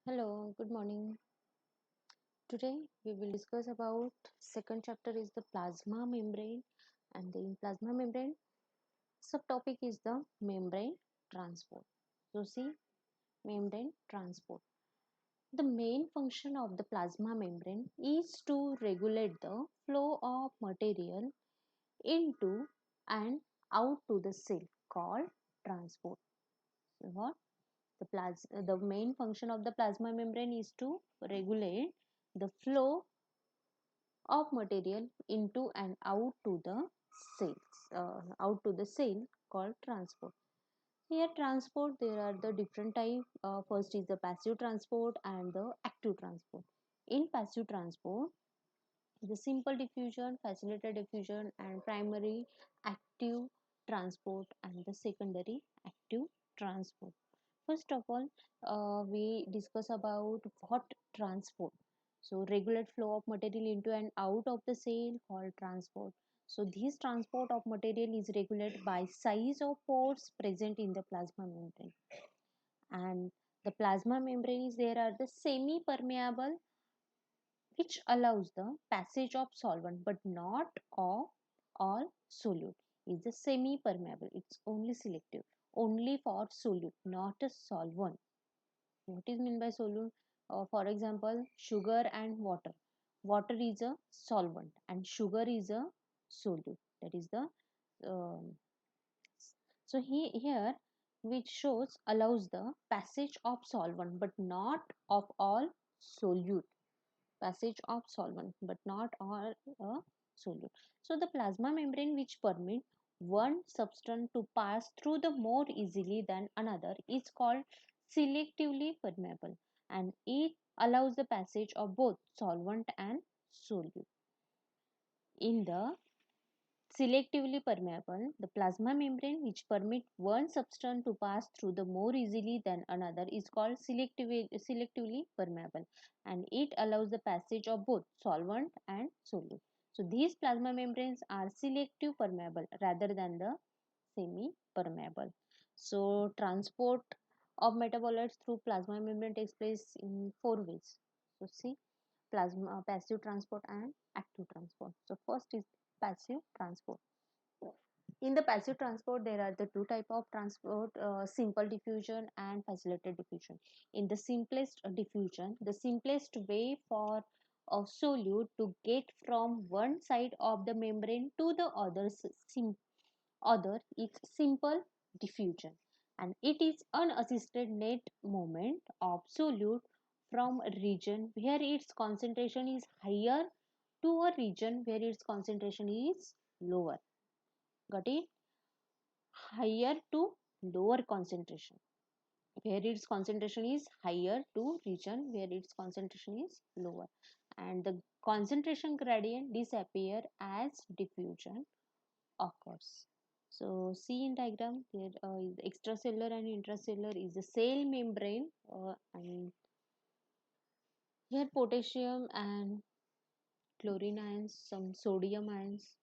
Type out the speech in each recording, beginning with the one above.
Hello, good morning. Today we will discuss about second chapter is the plasma membrane, and in plasma membrane subtopic is the membrane transport. So see, membrane transport. The main function of the plasma membrane is to regulate the flow of material into and out to the cell called transport. So what? The main function of the plasma membrane is to regulate the flow of material into and out to the out to the cell called transport. Here transport, there are the different type. First is the passive transport and the active transport. In passive transport, the simple diffusion, facilitated diffusion, and primary active transport and the secondary active transport. First of all, we discuss about what transport. So regulate flow of material into and out of the cell called transport. So this transport of material is regulated by size of pores present in the plasma membrane. And the plasma membrane is there are the semi-permeable, which allows the passage of solvent but not of all solute. Is the semi-permeable. It's only selective, only for solute, not a solvent. What is meant by solute? For example, sugar and water. Water is a solvent and sugar is a solute. That is the um, so here which shows allows the passage of solvent but not of all solute. Passage of solvent but not all solute. So the plasma membrane which permit one substance to pass through the more easily than another is called selectively permeable, and it allows the passage of both solvent and solute. In the selectively permeable, the plasma membrane which permit one substance to pass through the more easily than another is called selectively permeable, and it allows the passage of both solvent and solute. So these plasma membranes are selective permeable rather than the semi permeable. So transport of metabolites through plasma membrane takes place in four ways. So see, plasma passive transport and active transport. So first is passive transport. In the passive transport, there are the two type of transport: simple diffusion and facilitated diffusion. In the simplest diffusion, the simplest way for a solute to get from one side of the membrane to the other is simple diffusion, and it is unassisted net movement of solute from a region where its concentration is higher to a region where its concentration is lower. Got it? Higher to lower concentration, where its concentration is higher to region where its concentration is lower, and the concentration gradient disappear as diffusion occurs. So see in diagram, there is extracellular and intracellular is the cell membrane, and here potassium and chlorine ions, some sodium ions.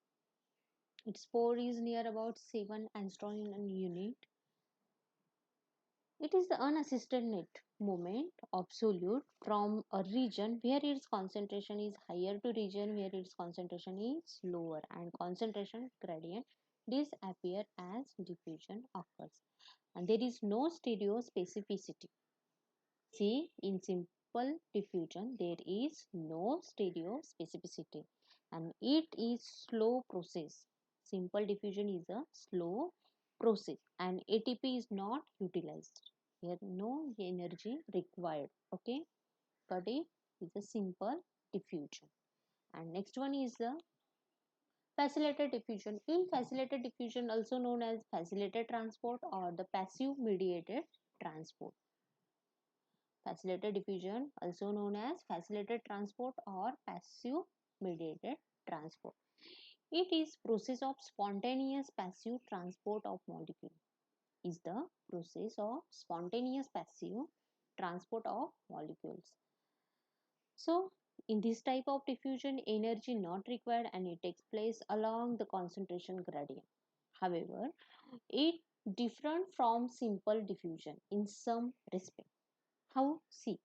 Its pore is near about 7 angstrom in unit. It is the unassisted net movement of solute from a region where its concentration is higher to region where its concentration is lower, and concentration gradient disappear as diffusion occurs, and there is no stereospecificity. See, in simple diffusion there is no stereospecificity, and it is slow process. Simple diffusion is a slow process and ATP is not utilized. Here no energy required. Okay, but it is a simple diffusion. And next one is the facilitated diffusion. In facilitated diffusion, also known as facilitated transport or the passive mediated transport. Facilitated diffusion, also known as facilitated transport or passive mediated transport. It is process of spontaneous passive transport of molecule. Is the process of spontaneous passive transport of molecules. So in this type of diffusion, energy not required and it takes place along the concentration gradient. However, it different from simple diffusion in some respect. How? See.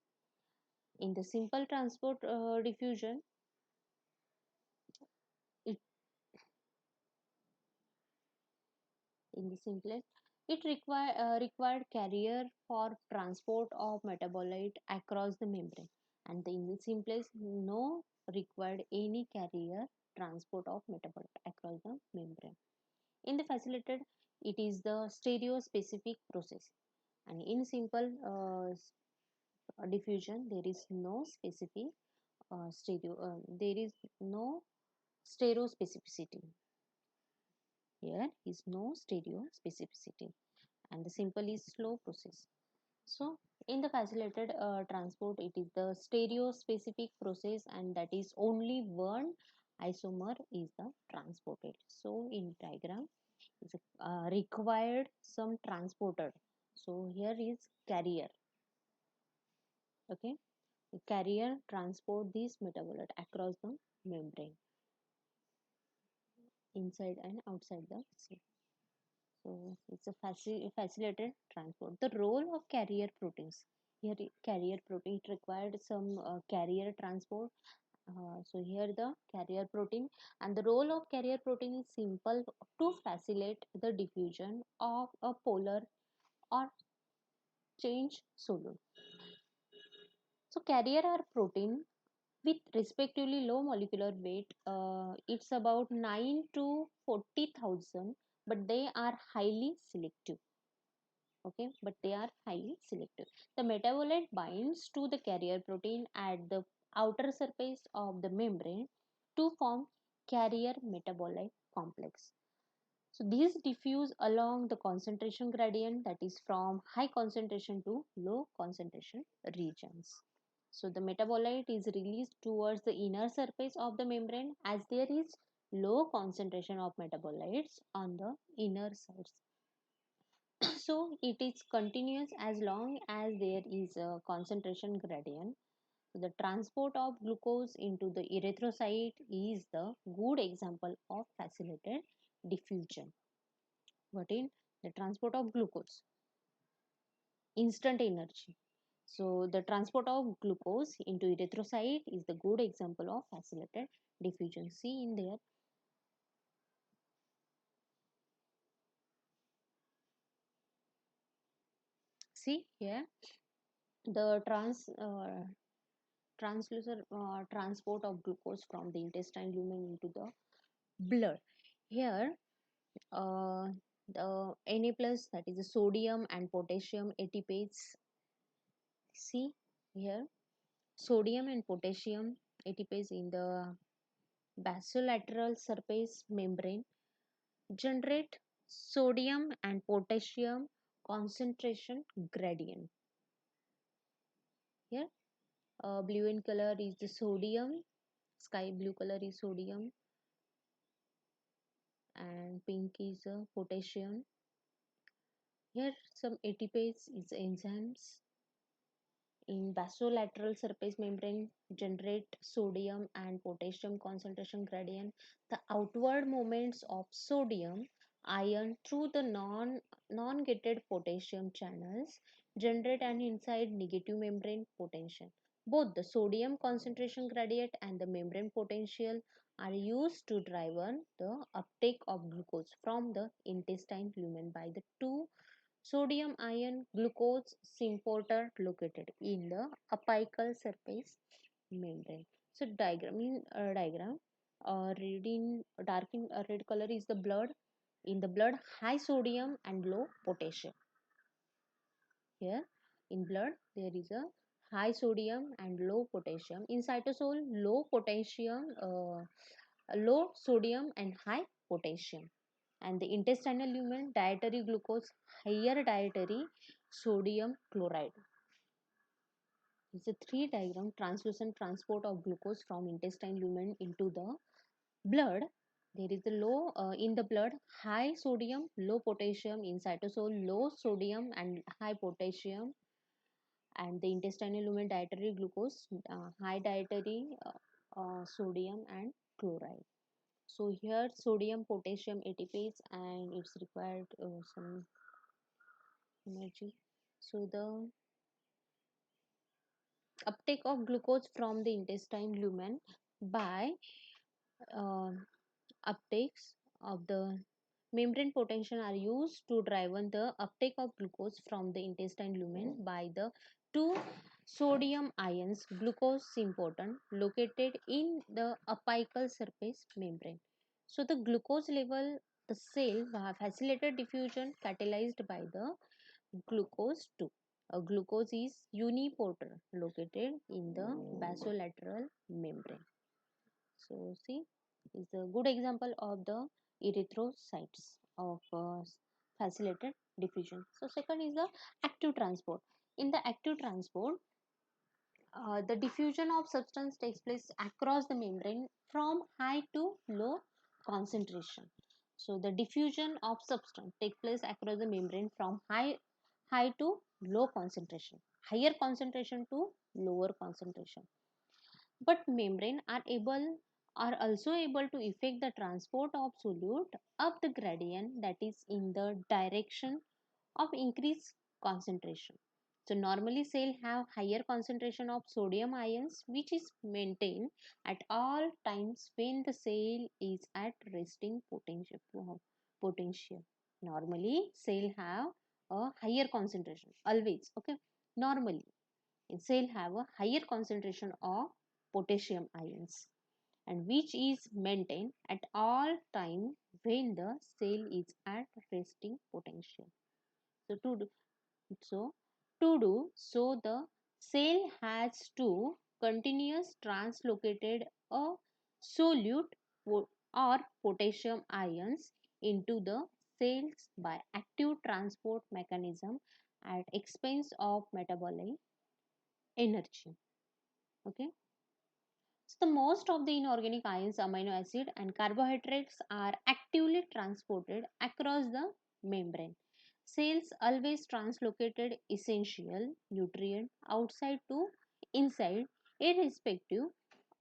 In the simple transport diffusion, it in the simplest, it required carrier for transport of metabolite across the membrane, and in the simplest, no required any carrier transport of metabolite across the membrane. In the facilitated, it is the stereo specific process, and in simple diffusion there is no specific there is no stereo specificity. Here is no stereo specificity, and the simple is slow process. So in the facilitated transport, it is the stereo specific process, and that is only one isomer is the transported. So in diagram is required some transported. So here is carrier. Okay, the carrier transport this metabolite across the membrane, inside and outside the cell. So it's a facilitated transport. The role of carrier proteins. Here carrier protein, it required some carrier transport. So here the carrier protein, and the role of carrier protein is simple: to facilitate the diffusion of a polar or change solute. So carrier are protein with respectively low molecular weight. It's about 9 to 40,000, but they are highly selective. Okay, but they are highly selective. The metabolite binds to the carrier protein at the outer surface of the membrane to form carrier metabolite complex. So these diffuse along the concentration gradient, that is from high concentration to low concentration regions. So the metabolite is released towards the inner surface of the membrane as there is low concentration of metabolites on the inner sides. So it is continuous as long as there is a concentration gradient. So the transport of glucose into the erythrocyte is the good example of facilitated diffusion. What in the transport of glucose? Instant energy. So the transport of glucose into erythrocyte is the good example of facilitated diffusion. See in there. See here the translucent transport of glucose from the intestine lumen into the blood. Here uh, the Na plus, that is the sodium and potassium ATPase. See here sodium and potassium ATPase in the basolateral surface membrane generate sodium and potassium concentration gradient. Here blue in color is the sodium, sky blue color is sodium, and pink is potassium. Here some ATPase is enzymes in basolateral surface membrane generate sodium and potassium concentration gradient. The outward movements of sodium ion through the non-gated potassium channels generate an inside negative membrane potential. Both the sodium concentration gradient and the membrane potential are used to drive on the uptake of glucose from the intestine lumen by the two sodium ion glucose symporter located in the apical surface membrane. So diagram in diagram red in dark in red color is the blood. In the blood high sodium and low potassium. Here in blood there is a high sodium and low potassium. In cytosol low potassium, low sodium and high potassium. And the intestinal lumen dietary glucose higher dietary sodium chloride. It's a three diagram translucent transport of glucose from intestine lumen into the blood. There is a low in the blood high sodium low potassium, in cytosol low sodium and high potassium, and the intestinal lumen dietary glucose high dietary sodium and chloride. So here sodium potassium ATPase and it's required some energy. So the uptake of glucose from the intestine lumen by uh, uptakes of the membrane potential are used to drive on the uptake of glucose from the intestine lumen by the two sodium ions glucose important located in the apical surface membrane. So the glucose level the cell facilitated diffusion catalyzed by the glucose 2. A glucose is unipolar located in the basolateral membrane. So see, is a good example of the erythrocytes of facilitated diffusion. So second is the active transport. In the active transport, the diffusion of substance takes place across the membrane from high to low concentration. So the diffusion of substance takes place across the membrane from high to low concentration, higher concentration to lower concentration. But membrane are also able to effect the transport of solute up the gradient, that is in the direction of increased concentration. So normally cell have higher concentration of sodium ions which is maintained at all times when the cell is at resting potential. Normally cell have a higher concentration always, okay, normally cell have a higher concentration of potassium ions and which is maintained at all time when the cell is at resting potential. So so the cell has to continuous translocated a solute or potassium ions into the cells by active transport mechanism at expense of metabolic energy. Okay. So the most of the inorganic ions, amino acid and carbohydrates are actively transported across the membrane. Cells always translocated essential nutrient outside to inside irrespective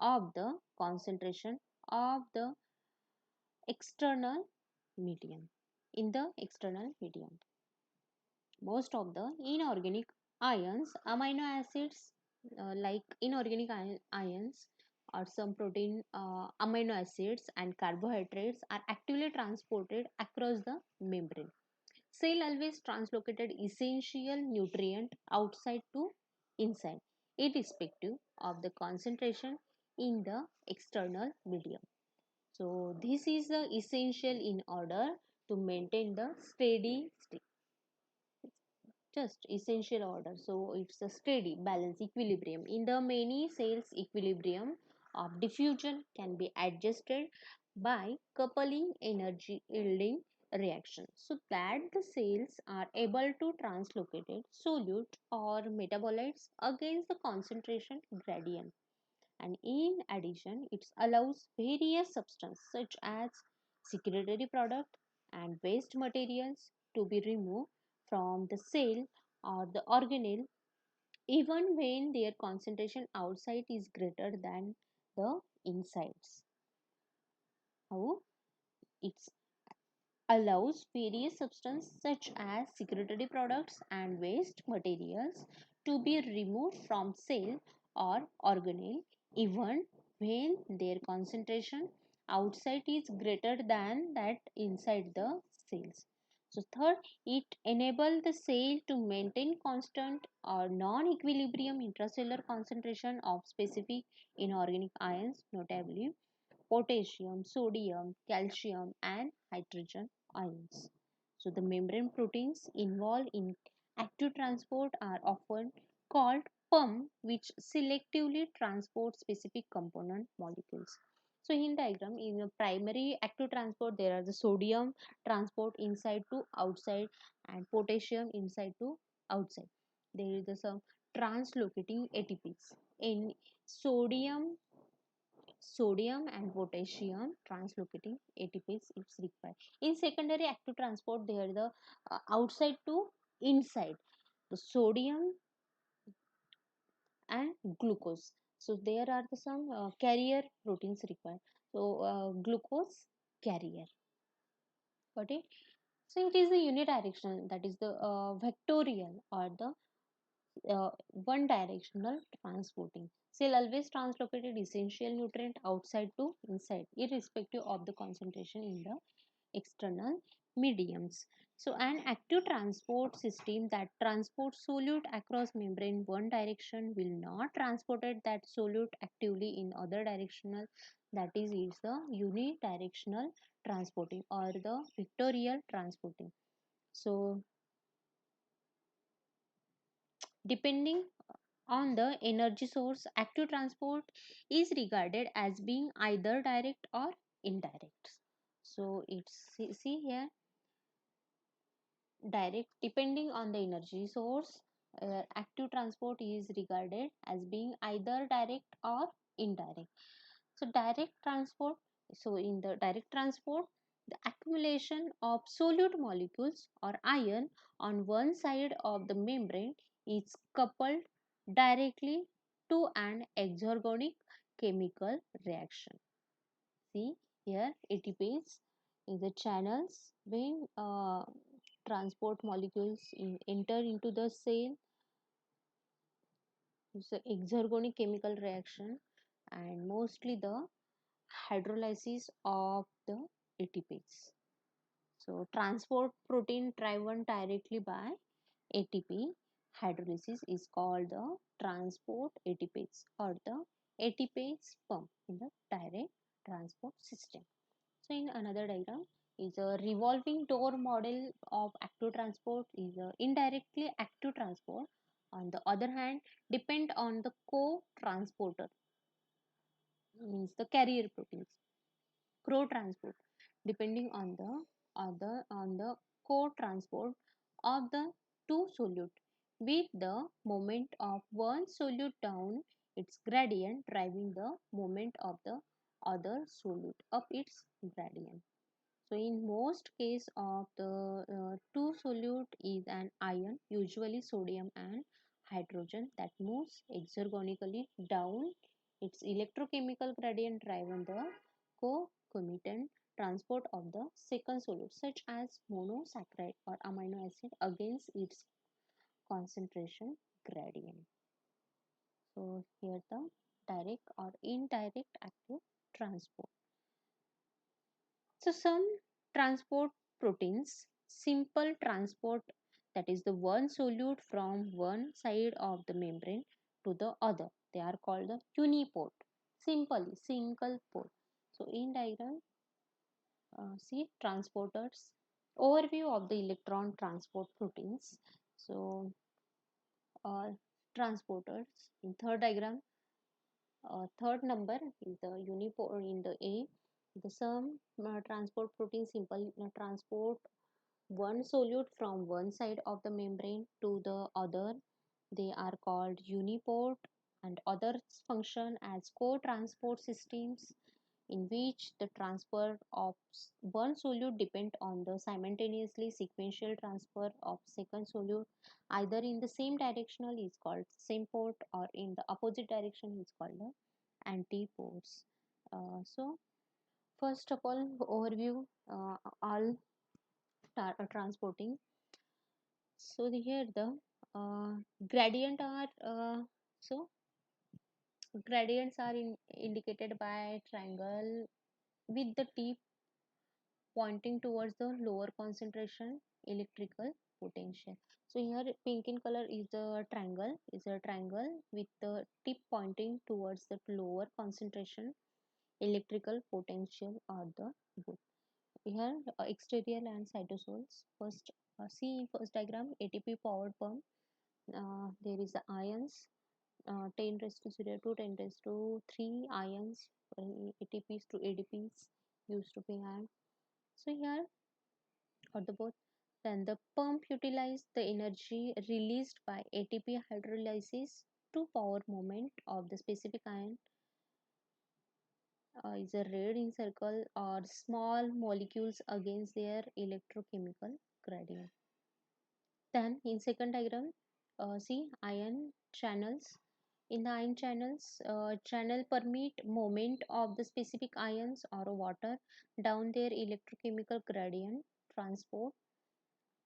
of the concentration of the external medium. In the external medium, most of the inorganic ions, amino acids like inorganic ions or some protein amino acids and carbohydrates are actively transported across the membrane. Cell always translocated essential nutrient outside to inside irrespective of the concentration in the external medium. So this is the essential in order to maintain the steady state, just essential order. So it's a steady balance equilibrium. In the many cells, equilibrium of diffusion can be adjusted by coupling energy yielding reactions so that the cells are able to translocate solute or metabolites against the concentration gradient. And in addition, it allows various substances such as secretory product and waste materials to be removed from the cell or the organelle even when their concentration outside is greater than the insides. How it allows various substances such as secretory products and waste materials to be removed from cell or organelle even when their concentration outside is greater than that inside the cells. So third, it enables the cell to maintain constant or non-equilibrium intracellular concentration of specific inorganic ions, notably potassium, sodium, calcium, and hydrogen ions. So the membrane proteins involved in active transport are often called PUM, which selectively transport specific component molecules. So in diagram, in the primary active transport, there are the sodium transport inside to outside and potassium inside to outside. There is the some translocating ATPs. In sodium and potassium translocating ATPase is required. In secondary active transport, they are the outside to inside, the sodium and glucose. So there are the some carrier proteins required. So glucose carrier. Got it? So it is the unidirectional, that is the vectorial or the one directional transporting. Cell always translocated essential nutrient outside to inside, irrespective of the concentration in the external mediums. So an active transport system that transports solute across membrane one direction will not transported that solute actively in other directional, that is the unidirectional transporting or the vectorial transporting. So depending on the energy source, active transport is regarded as being either direct or indirect. So it's see here, direct depending on the energy source, active transport is regarded as being either direct or indirect. So direct transport, so in the direct transport, the accumulation of solute molecules or ion on one side of the membrane is coupled directly to an exergonic chemical reaction. See here, ATPase is the channels when transport molecules enter into the cell. It's an exergonic chemical reaction and mostly the hydrolysis of the ATPase. So transport protein driven directly by ATP hydrolysis is called the transport ATPase or the ATPase pump in the direct transport system. So in another diagram is a revolving door model of active transport is a indirectly active transport. On the other hand, depend on the co-transporter, means the carrier proteins. Co-transport depending on the co-transport of the two solute, with the moment of one solute down its gradient driving the moment of the other solute up its gradient. So in most case of the two solute is an ion, usually sodium and hydrogen, that moves exergonically down its electrochemical gradient driven the concomitant transport of the second solute such as monosaccharide or amino acid against its concentration gradient. So here the direct or indirect active transport. So some transport proteins, simple transport, that is the one solute from one side of the membrane to the other. They are called the uniport. Simply, single port. So in diagram, see transporters. Overview of the electron transport proteins. So transporters. In third diagram, third number is the uniport in the A. The some transport protein simple transport one solute from one side of the membrane to the other. They are called uniport, and others function as co-transport systems in which the transfer of one solute depend on the simultaneously sequential transfer of second solute either in the same directional is called same port or in the opposite direction is called the antipodes. So first of all, overview all transporting. So here the gradient are so gradients are indicated by triangle with the tip pointing towards the lower concentration electrical potential. So here pink in color is a triangle with the tip pointing towards the lower concentration electrical potential or the both. Here exterior and cytosols. First see in first diagram ATP powered pump. There is the ions 10 raised to 0 to 10 raised to 3 ions, ATPs to ADPs used to be added. So here or the both, then the pump utilized the energy released by ATP hydrolysis to power movement of the specific ion is a red in circle or small molecules against their electrochemical gradient. Then in second diagram, see ion channels. In the ion channels, channel permit movement of the specific ions or water down their electrochemical gradient transport,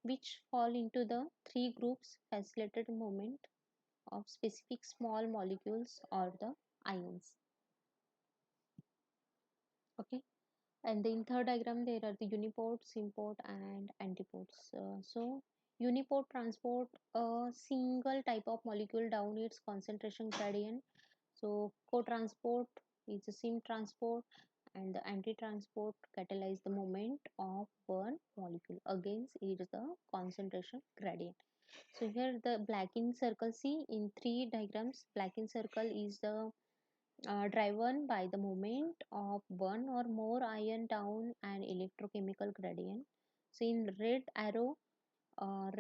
which fall into the three groups: facilitated movement, of specific small molecules or the ions. Okay, and in third diagram there are the uniport, symport and antipodes. So uniport transport a single type of molecule down its concentration gradient. So co-transport is the sym transport, and the anti-transport catalyze the movement of one molecule against its the concentration gradient. So here the black in circle, see in three diagrams, black in circle is the driven by the movement of one or more ion down an electrochemical gradient. So in red arrow or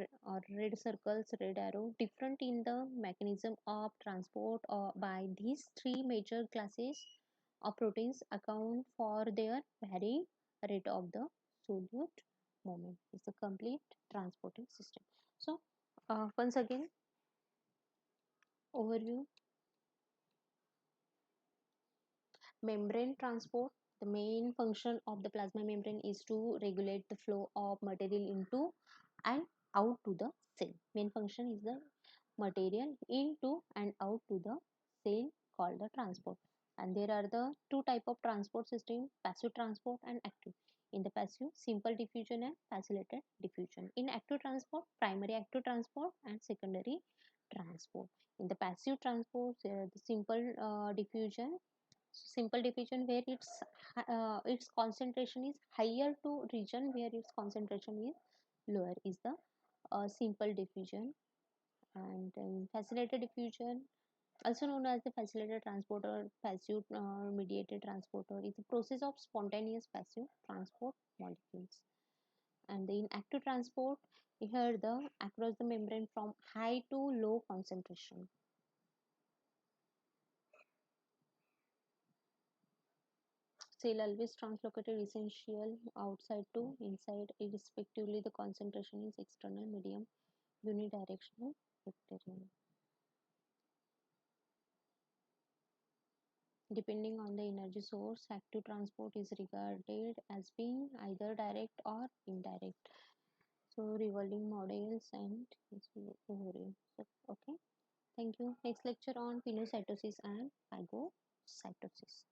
red circles, red arrow, different in the mechanism of transport by these three major classes of proteins account for their varying rate of the solute movement. It's a complete transporting system. So once again, overview. Membrane transport. The main function of the plasma membrane is to regulate the flow of material into and out to the cell. Main function is the material into and out to the cell called the transport. And there are the two type of transport system, passive transport and active. In the passive, simple diffusion and facilitated diffusion. In active transport, primary active transport and secondary transport. In the passive transport, the simple diffusion, simple diffusion where its concentration is higher to region where its concentration is lower is the simple diffusion. And facilitated diffusion, also known as the facilitated transporter, passive mediated transporter, is the process of spontaneous passive transport molecules. And in active transport, here the across the membrane from high to low concentration. Cell always translocated essential outside to inside, irrespectively the concentration is external, medium, unidirectional, vectorial. Depending on the energy source, active transport is regarded as being either direct or indirect. So revolving models and overview. So, okay, thank you. Next lecture on pinocytosis and phagocytosis.